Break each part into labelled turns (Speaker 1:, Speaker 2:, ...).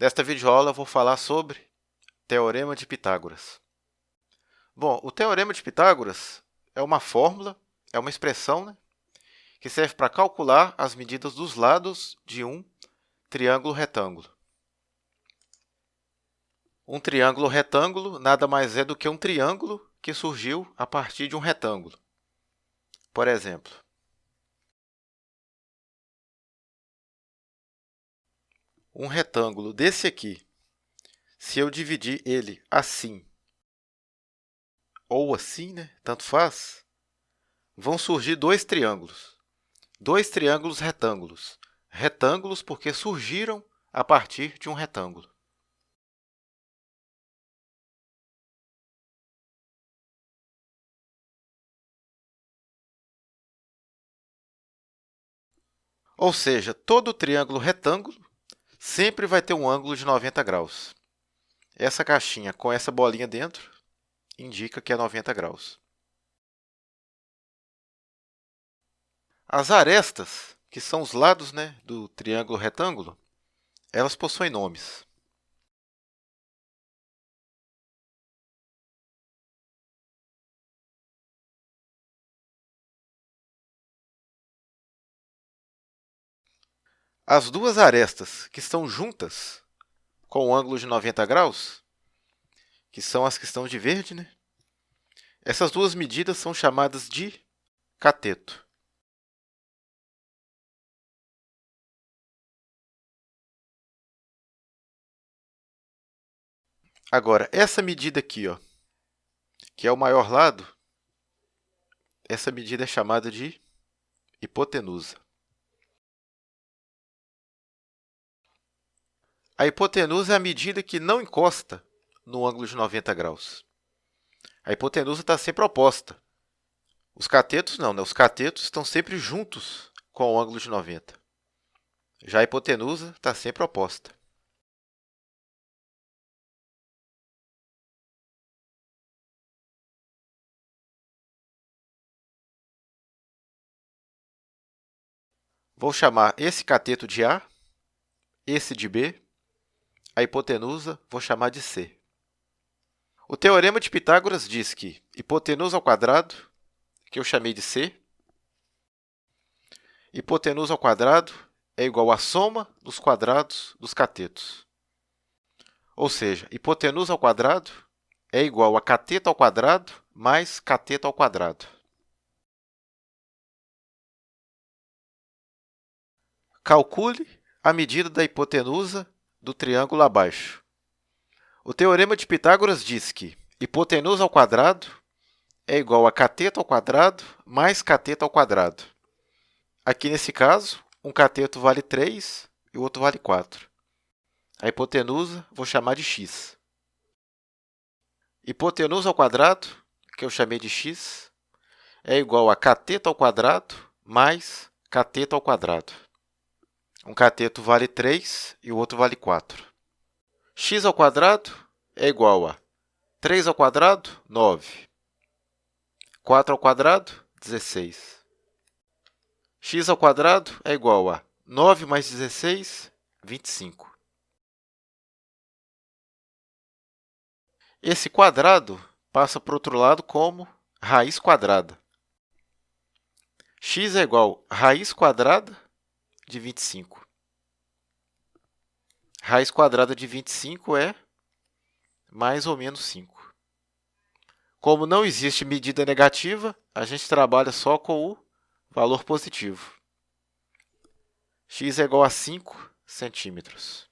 Speaker 1: Nesta videoaula eu vou falar sobre Teorema de Pitágoras. Bom, o Teorema de Pitágoras é uma fórmula, é uma expressão, que serve para calcular as medidas dos lados de um triângulo retângulo. Um triângulo retângulo nada mais é do que um triângulo que surgiu a partir de um retângulo. Por exemplo, um retângulo desse aqui, se eu dividir ele assim ou assim, tanto faz, vão surgir dois triângulos retângulos. Retângulos porque surgiram a partir de um retângulo. Ou seja, todo triângulo retângulo sempre vai ter um ângulo de 90 graus. Essa caixinha com essa bolinha dentro indica que é 90 graus. As arestas, que são os lados do triângulo retângulo, elas possuem nomes. As duas arestas que estão juntas com o ângulo de 90 graus, que são as que estão de verde, essas duas medidas são chamadas de cateto. Agora, essa medida aqui, que é o maior lado, essa medida é chamada de hipotenusa. A hipotenusa é a medida que não encosta no ângulo de 90 graus. A hipotenusa está sempre oposta. Os catetos não, os catetos estão sempre juntos com o ângulo de 90. Já a hipotenusa está sempre oposta. Vou chamar esse cateto de A, esse de B, a hipotenusa vou chamar de C. O Teorema de Pitágoras diz que hipotenusa ao quadrado, que eu chamei de C, hipotenusa ao quadrado é igual à soma dos quadrados dos catetos. Ou seja, hipotenusa ao quadrado é igual a cateto ao quadrado mais cateto ao quadrado. Calcule a medida da hipotenusa do triângulo abaixo. O Teorema de Pitágoras diz que hipotenusa ao quadrado é igual a cateto ao quadrado mais cateto ao quadrado. Aqui, nesse caso, um cateto vale 3 e o outro vale 4. A hipotenusa vou chamar de x. Hipotenusa ao quadrado, que eu chamei de x, é igual a cateto ao quadrado mais cateto ao quadrado. Um cateto vale 3 e o outro vale 4. X ao quadrado é igual a 3 ao quadrado, 9. 4 ao quadrado, 16. X ao quadrado é igual a 9 mais 16, 25. Esse quadrado passa para o outro lado como raiz quadrada. X é igual a raiz quadrada de 25. Raiz quadrada de 25 é mais ou menos 5. Como não existe medida negativa, a gente trabalha só com o valor positivo. X é igual a 5 centímetros.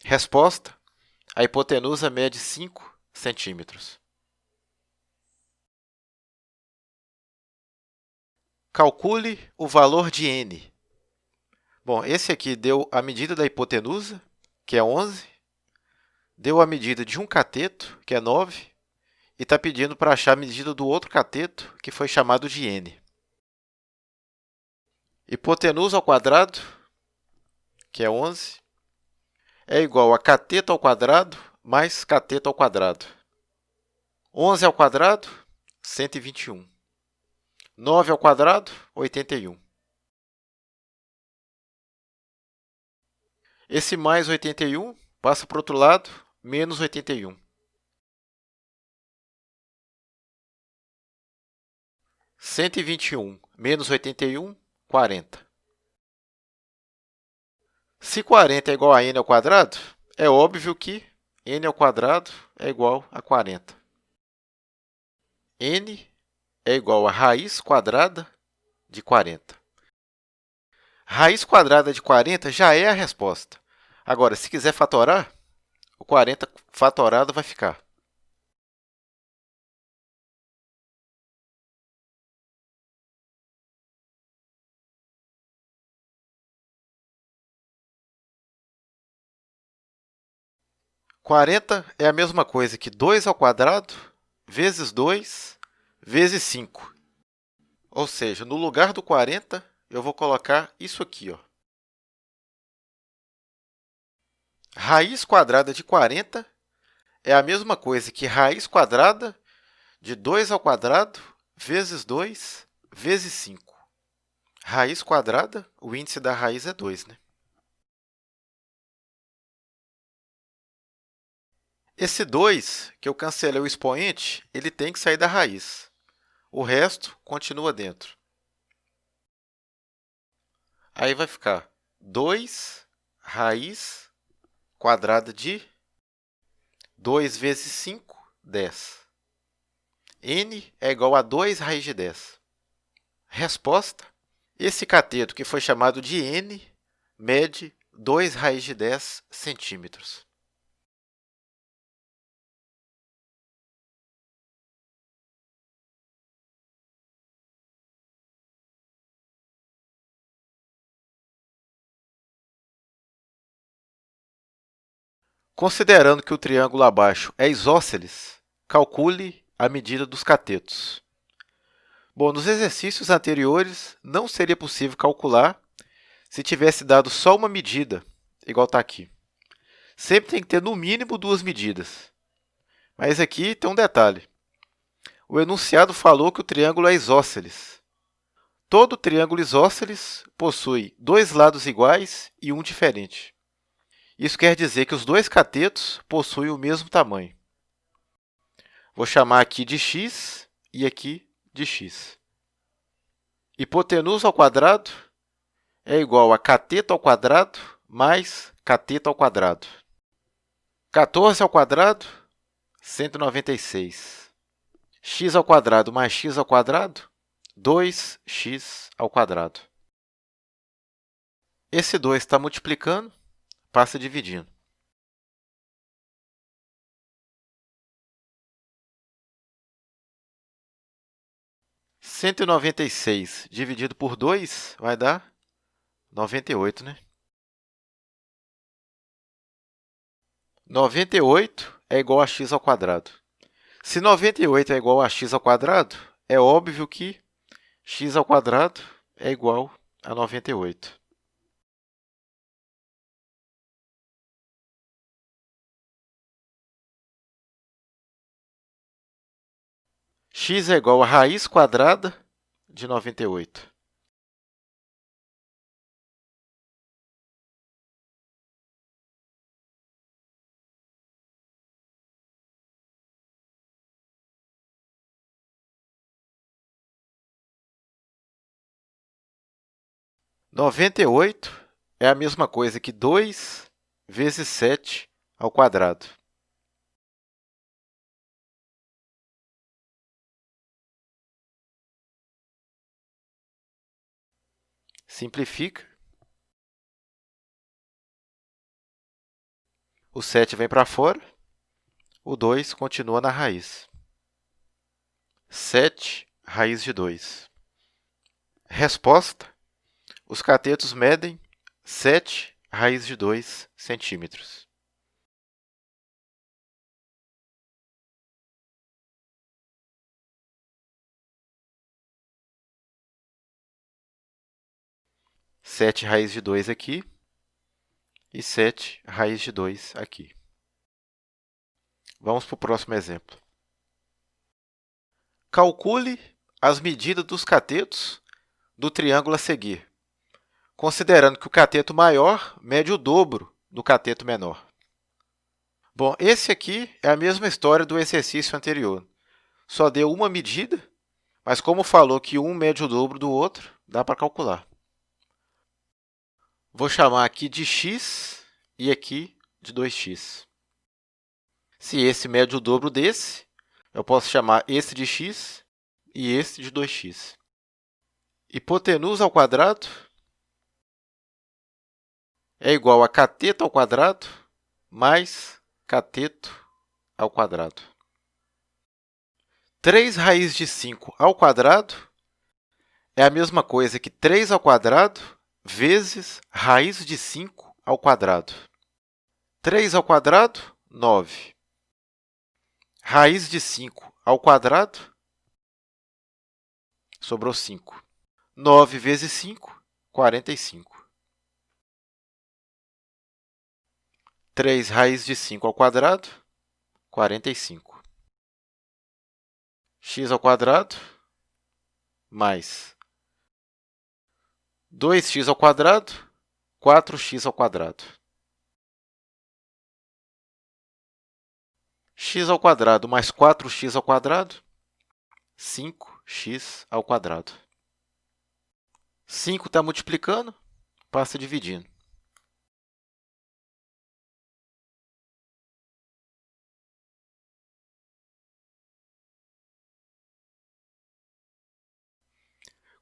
Speaker 1: Resposta: a hipotenusa mede 5 centímetros. Calcule o valor de n. Bom, esse aqui deu a medida da hipotenusa, que é 11, deu a medida de um cateto, que é 9, e está pedindo para achar a medida do outro cateto, que foi chamado de n. Hipotenusa ao quadrado, que é 11, é igual a cateto ao quadrado mais cateto ao quadrado. 11 ao quadrado, 121. 9 ao quadrado, 81. Esse mais 81 passa para o outro lado, menos 81. 121 menos 81, 40. Se 40 é igual a n ao quadrado, é óbvio que n ao quadrado é igual a 40. N é igual a raiz quadrada de 40. Raiz quadrada de 40 já é a resposta. Agora, se quiser fatorar, o 40 fatorado vai ficar. Quarenta é a mesma coisa que 2 ao quadrado vezes 2 vezes 5. Ou seja, no lugar do 40, eu vou colocar isso aqui, ó. Raiz quadrada de 40 é a mesma coisa que raiz quadrada de 2 ao quadrado vezes 2 vezes 5. Raiz quadrada, o índice da raiz é 2, né? Esse 2, que eu cancelei o expoente, ele tem que sair da raiz. O resto continua dentro. Aí vai ficar 2 raiz quadrada de 2 vezes 5, 10. N é igual a 2 raiz de 10. Resposta: esse cateto, que foi chamado de N, mede 2 raiz de 10 centímetros. Considerando que o triângulo abaixo é isósceles, calcule a medida dos catetos. Bom, nos exercícios anteriores, não seria possível calcular se tivesse dado só uma medida, igual está aqui. Sempre tem que ter, no mínimo, duas medidas. Mas aqui tem um detalhe. O enunciado falou que o triângulo é isósceles. Todo triângulo isósceles possui dois lados iguais e um diferente. Isso quer dizer que os dois catetos possuem o mesmo tamanho. Vou chamar aqui de x e aqui de x. Hipotenusa ao quadrado é igual a cateto ao quadrado mais cateto ao quadrado. 14 ao quadrado, 196. X ao quadrado mais x ao quadrado, 2x ao quadrado. Esse 2 está multiplicando, passa dividindo. Cento e 96 dividido por 2 vai dar 98, né? 98 é igual a x ao quadrado. Se 98 é igual a x ao quadrado, é óbvio que x ao quadrado é igual a 98. X é igual a raiz quadrada de 98. Noventa e oito é a mesma coisa que 2 vezes 7 ao quadrado. Simplifica. O 7 vem para fora, o 2 continua na raiz. 7 raiz de 2. Resposta: os catetos medem 7 raiz de 2 centímetros. Sete raiz de 2 aqui e 7 raiz de 2 aqui. Vamos para o próximo exemplo. Calcule as medidas dos catetos do triângulo a seguir, considerando que o cateto maior mede o dobro do cateto menor. Bom, esse aqui é a mesma história do exercício anterior. Só deu uma medida, mas como falou que um mede o dobro do outro, dá para calcular. Vou chamar aqui de x e aqui de 2x. Se esse mede o dobro desse, eu posso chamar esse de x e esse de 2x. Hipotenusa ao quadrado é igual a cateto ao quadrado mais cateto ao quadrado. 3 raiz de 5 ao quadrado é a mesma coisa que 3 ao quadrado vezes raiz de 5 ao quadrado. 3 ao quadrado, 9. Raiz de 5 ao quadrado, sobrou 5. 9 vezes 5, 45. 3 raiz de 5 ao quadrado, 45. X ao quadrado mais 2x ao quadrado, 4x ao quadrado. X ao quadrado mais 4x ao quadrado, 5x ao quadrado. 5 está multiplicando, passa dividindo.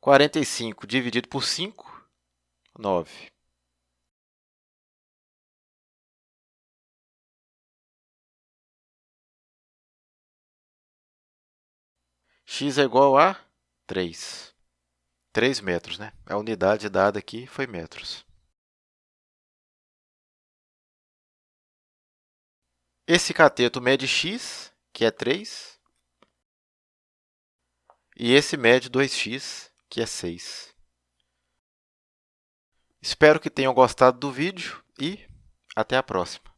Speaker 1: Quarenta e cinco dividido por 5, 9. X é igual a 3. 3 metros, né? A unidade dada aqui foi metros. Esse cateto mede x, que é 3, e esse mede 2x, que é 6. Espero que tenham gostado do vídeo e até a próxima.